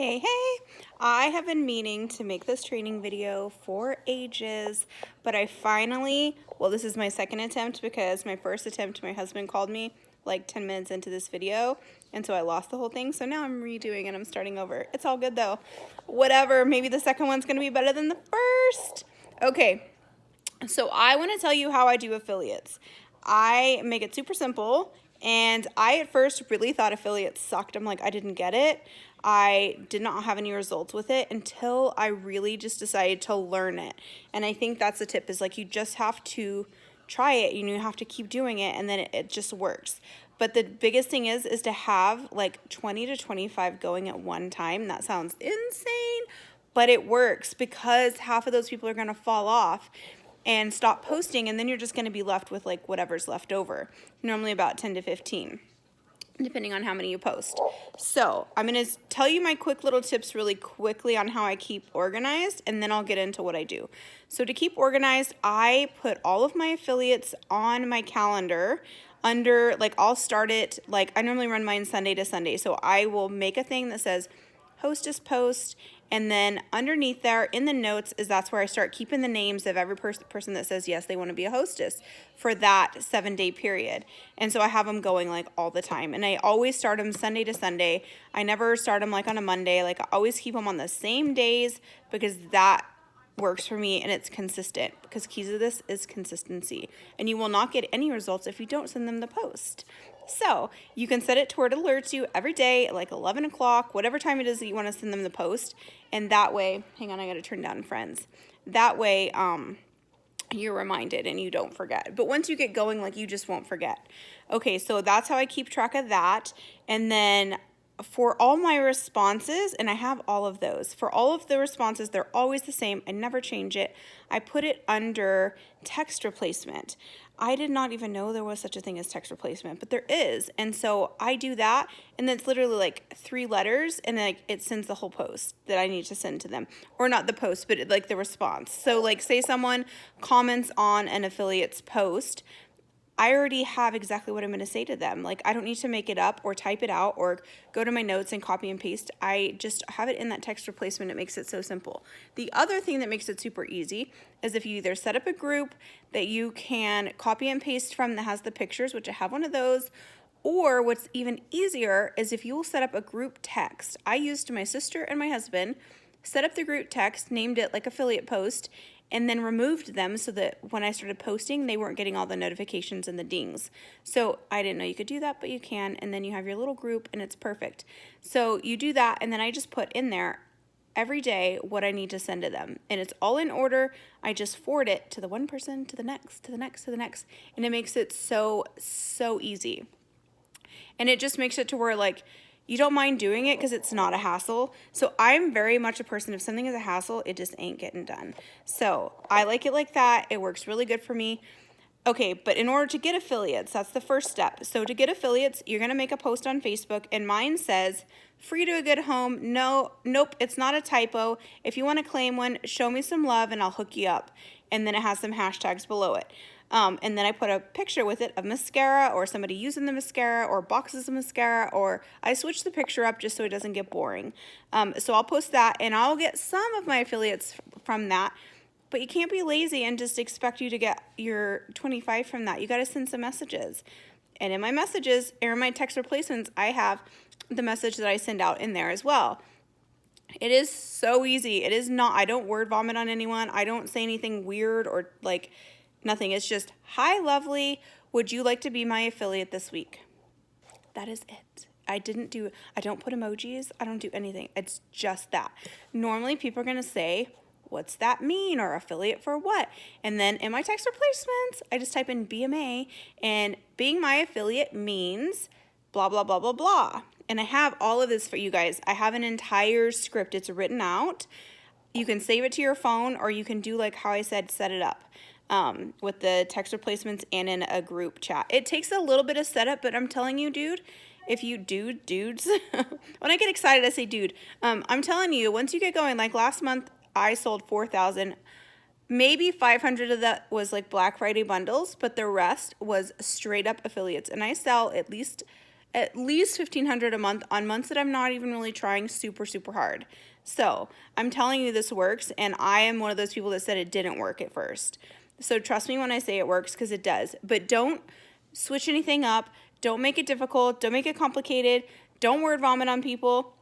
Hey, I have been meaning to make this training video for ages, but I finally, well, this is my second attempt because my first attempt, my husband called me like 10 minutes into this video, and so I lost the whole thing, so now I'm redoing and I'm starting over. It's all good though. Whatever, maybe the second one's gonna be better than the first. Okay, so I wanna tell you how I do affiliates. I make it super simple, and I at first really thought affiliates sucked. I'm like, I didn't get it. I did not have any results with it until I really just decided to learn it. And I think that's the tip, is like you just have to try it. You have to keep doing it, and then it just works. But the biggest thing is to have like 20 to 25 going at one time. That sounds insane, but it works because half of those people are going to fall off and stop posting, and then you're just going to be left with like whatever's left over, normally about 10 to 15 depending on how many you post. So I'm going to tell you my quick little tips really quickly on how I keep organized, and then I'll get into what I do. So to keep organized, I put all of my affiliates on my calendar under, like, I'll start it, like I normally run mine Sunday to Sunday, so I will make a thing that says hostess post, and then underneath there in the notes that's where I start keeping the names of every person that says yes, they want to be a hostess for that 7-day period. And so I have them going like all the time, and I always start them Sunday to Sunday. I never start them like on a Monday. Like I always keep them on the same days because that works for me and it's consistent, because keys of this is consistency, and you will not get any results if you don't send them the post. So you can set it to where it alerts you every day at like 11 o'clock, whatever time it is that you want to send them the post. And that way, hang on, I got to turn down friends. That way, you're reminded and you don't forget. But once you get going, like, you just won't forget. Okay, so that's how I keep track of that. And then for all my responses, and I have all of those, for all of the responses, they're always the same. I never change it. I put it under text replacement. I did not even know there was such a thing as text replacement, but there is. And so I do that, and then it's literally like 3 letters, and like it sends the whole post that I need to send to them. Or not the post, but like the response. So like, say someone comments on an affiliate's post, I already have exactly what I'm going to say to them. Like, I don't need to make it up or type it out or go to my notes and copy and paste. I just have it in that text replacement. It makes it so simple. The other thing that makes it super easy is if you either set up a group that you can copy and paste from that has the pictures, which I have one of those, or what's even easier is if you will set up a group text. I used my sister and my husband, set up the group text, named it like affiliate post, and then removed them so that when I started posting, they weren't getting all the notifications and the dings. So I didn't know you could do that, but you can, and then you have your little group, and it's perfect. So you do that, and then I just put in there every day what I need to send to them, and it's all in order. I just forward it to the one person, to the next, to the next, to the next, and it makes it so easy. And it just makes it to where, like, you don't mind doing it because it's not a hassle. So I'm very much a person, if something is a hassle, it just ain't getting done. So I like it like that. It works really good for me. Okay, but in order to get affiliates, that's the first step. So to get affiliates, you're going to make a post on Facebook, and mine says, free to a good home. Nope, it's not a typo. If you want to claim one, show me some love and I'll hook you up. And then it has some hashtags below it. And then I put a picture with it of mascara, or somebody using the mascara, or boxes of mascara, or I switch the picture up just so it doesn't get boring. So I'll post that, and I'll get some of my affiliates from that. But you can't be lazy and just expect you to get your 25 from that. You got to send some messages. And in my messages, or in my text replacements, I have the message that I send out in there as well. It is so easy. It is not, I don't word vomit on anyone. I don't say anything weird or like nothing. It's just, hi, lovely. Would you like to be my affiliate this week? That is it. I don't put emojis. I don't do anything. It's just that. Normally people are going to say, what's that mean? Or affiliate for what? And then in my text replacements, I just type in BMA, and being my affiliate means blah, blah, blah, blah, blah. And I have all of this for you guys. I have an entire script. It's written out. You can save it to your phone, or you can do like how I said, set it up with the text replacements and in a group chat. It takes a little bit of setup, but I'm telling you, dudes, when I get excited, I say dude. I'm telling you, once you get going, like last month, I sold 4,000. Maybe 500 of that was like Black Friday bundles, but the rest was straight up affiliates. And I sell at least at least $1,500 a month on months that I'm not even really trying super, super hard. So I'm telling you this works, and I am one of those people that said it didn't work at first. So trust me when I say it works, because it does. But don't switch anything up. Don't make it difficult. Don't make it complicated. Don't word vomit on people.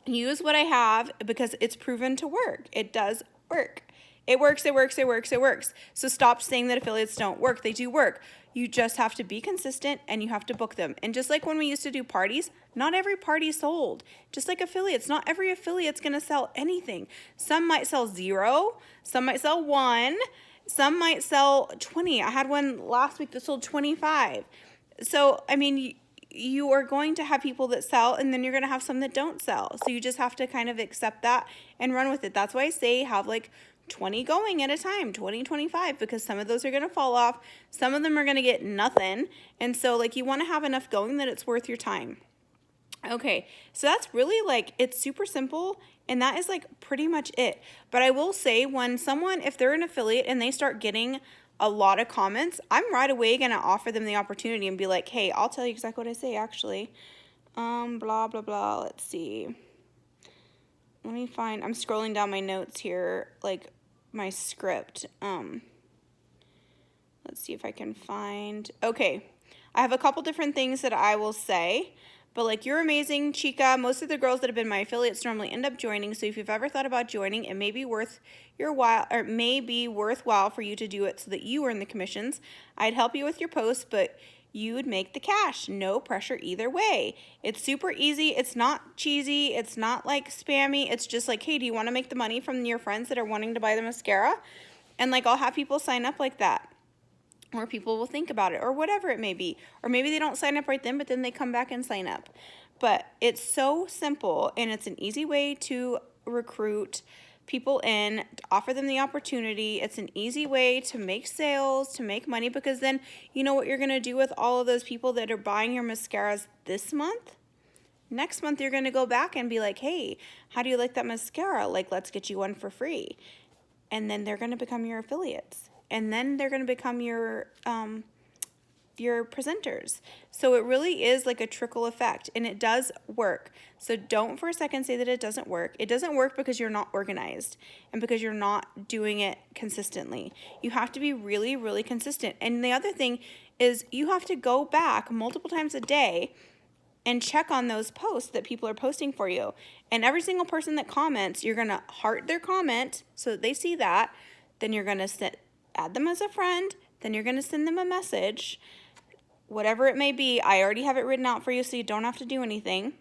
Use what I have because it's proven to work. It does work. It works, it works, it works, it works. So stop saying that affiliates don't work. They do work. You just have to be consistent and you have to book them. And just like when we used to do parties, not every party sold. Just like affiliates, not every affiliate's going to sell anything. Some might sell 0, some might sell 1, some might sell 20. I had one last week that sold 25. So, I mean, you are going to have people that sell, and then you're going to have some that don't sell. So you just have to kind of accept that and run with it. That's why I say have like 20 going at a time, 20, 25, because some of those are going to fall off. Some of them are going to get nothing. And so like you want to have enough going that it's worth your time. Okay, so that's really like, it's super simple, and that is like pretty much it. But I will say, when someone, if they're an affiliate and they start getting a lot of comments, I'm right away going to offer them the opportunity and be like, hey, I'll tell you exactly what I say actually. Blah, blah, blah. Let's see. Let me find, I'm scrolling down my notes here, like my script. Let's see if I can find, okay. I have a couple different things that I will say. But like, you're amazing, Chica. Most of the girls that have been my affiliates normally end up joining. So if you've ever thought about joining, it may be worth your while, or it may be worthwhile for you to do it so that you earn the commissions. I'd help you with your posts, but you would make the cash. No pressure either way. It's super easy. It's not cheesy. It's not like spammy. It's just like, hey, do you want to make the money from your friends that are wanting to buy the mascara? And like, I'll have people sign up like that. Or people will think about it, or whatever it may be. Or maybe they don't sign up right then, but then they come back and sign up. But it's so simple, and it's an easy way to recruit people in, to offer them the opportunity. It's an easy way to make sales, to make money, because then you know what you're going to do with all of those people that are buying your mascaras this month? Next month, you're going to go back and be like, hey, how do you like that mascara? Like, let's get you one for free. And then they're going to become your affiliates. And then they're going to become your presenters. So it really is like a trickle effect, and it does work. So don't for a second say that it doesn't work. It doesn't work because you're not organized and because you're not doing it consistently. You have to be really, really consistent. And the other thing is you have to go back multiple times a day and check on those posts that people are posting for you. And every single person that comments, you're going to heart their comment so that they see that. Then you're going to add them as a friend. Then you're going to send them a message. Whatever it may be, I already have it written out for you, so you don't have to do anything.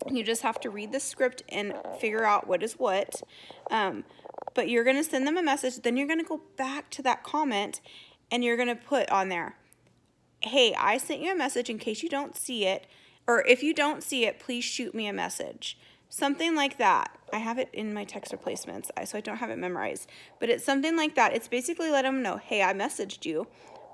You just have to read the script and figure out what is what. But you're going to send them a message. Then you're going to go back to that comment, and you're going to put on there, hey, I sent you a message in case you don't see it. Or if you don't see it, please shoot me a message. Something like that. I have it in my text replacements, so I don't have it memorized. But it's something like that. It's basically let them know, hey, I messaged you.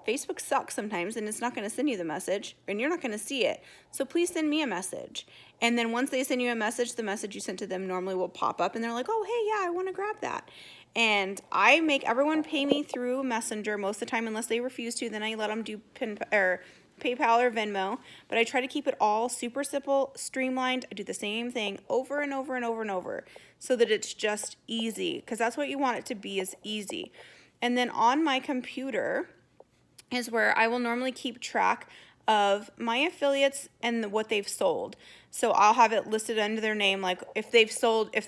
Facebook sucks sometimes, and it's not going to send you the message, and you're not going to see it. So please send me a message. And then once they send you a message, the message you sent to them normally will pop up, and they're like, oh, hey, yeah, I want to grab that. And I make everyone pay me through Messenger most of the time, unless they refuse to. Then I let them do PayPal or Venmo, but I try to keep it all super simple, streamlined. I do the same thing over and over and over and over so that it's just easy, because that's what you want it to be, is easy. And then on my computer is where I will normally keep track of my affiliates and what they've sold. So I'll have it listed under their name, like if they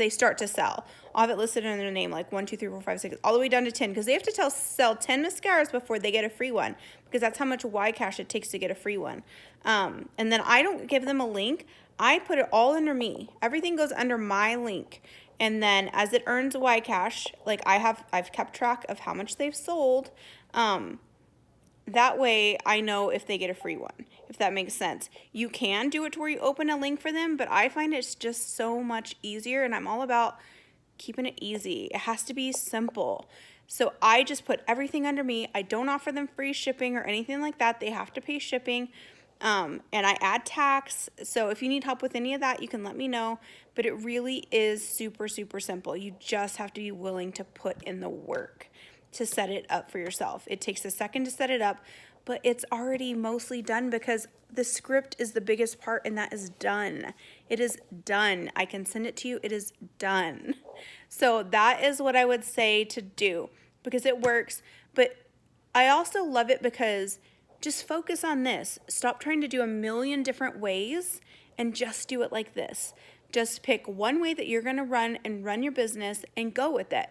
start to sell, I'll have it listed under their name, like 1, 2, 3, 4, 5, 6, all the way down to 10, because they have to sell 10 mascaras before they get a free one, because that's how much YCash it takes to get a free one. And then I don't give them a link. I put it all under me. Everything goes under my link. And then as it earns YCash, like I've kept track of how much they've sold. That way I know if they get a free one, if that makes sense. You can do it to where you open a link for them, but I find it's just so much easier, and I'm all about keeping it easy. It has to be simple. So I just put everything under me. I don't offer them free shipping or anything like that. They have to pay shipping. And I add tax. So if you need help with any of that, you can let me know. But it really is super, super simple. You just have to be willing to put in the work to set it up for yourself. It takes a second to set it up, but it's already mostly done because the script is the biggest part and that is done. It is done. I can send it to you. It is done. So that is what I would say to do because it works. But I also love it because just focus on this. Stop trying to do a million different ways and just do it like this. Just pick one way that you're going to run your business and go with it.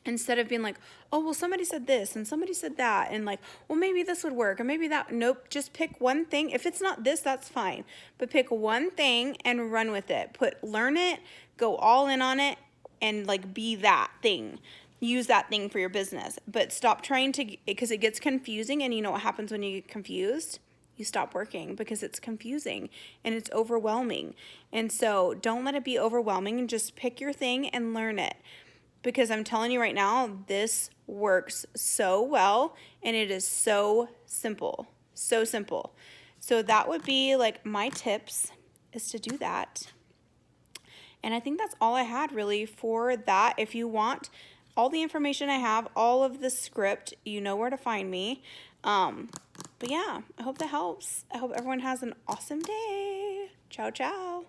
Instead of being like, oh, well, somebody said this and somebody said that. And like, well, maybe this would work or maybe that. Nope. Just pick one thing. If it's not this, that's fine. But pick one thing and run with it. Learn it, go all in on it, and like be that thing. Use that thing for your business. But stop trying to, because it gets confusing. And you know what happens when you get confused? You stop working because it's confusing and it's overwhelming. And so don't let it be overwhelming and just pick your thing and learn it. Because I'm telling you right now, this works so well and it is so simple. So simple. So that would be like my tips is to do that. And I think that's all I had really for that. If you want all the information I have, all of the script, you know where to find me. But yeah, I hope that helps. I hope everyone has an awesome day. Ciao, ciao.